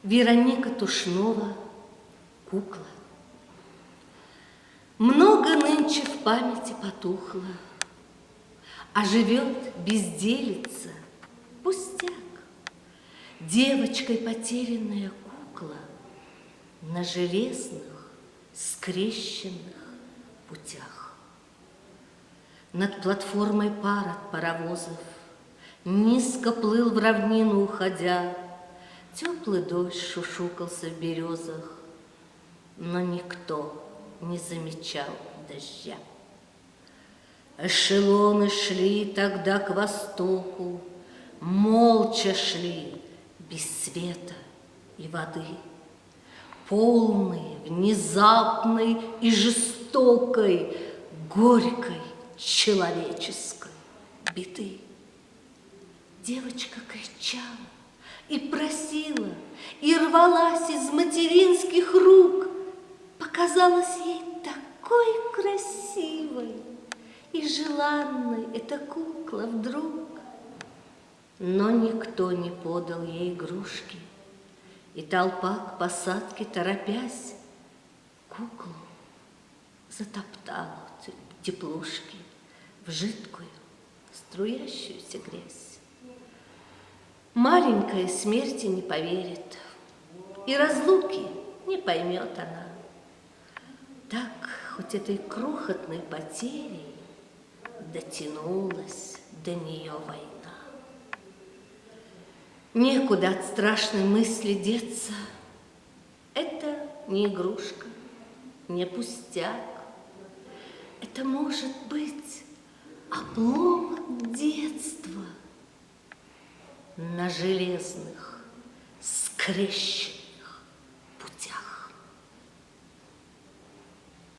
Вероника Тушнова «Кукла». Много нынче в памяти потухло, а живет безделица, пустяк. Девочкой потерянная кукла на железных, скрещенных путях. Над платформой пар от паровозов низко плыл в равнину, уходя. Теплый дождь шушукался в березах, но никто не замечал дождя. Эшелоны шли тогда к востоку, молча шли, без света и воды, полные, внезапной и жестокой, горькой человеческой беды. Девочка кричала и просила, и рвалась из материнских рук. Показалась ей такой красивой и желанной эта кукла вдруг. Но никто не подал ей игрушки, и толпа к посадке, торопясь, куклу затоптала в теплушке, в жидкую, струящуюся грязь. Маленькая смерти не поверит, и разлуки не поймет она. Так хоть этой крохотной потерей дотянулась до нее война. Некуда от страшной мысли деться. Это не игрушка, не пустяк. Это может быть обломок детства на железных, скрещенных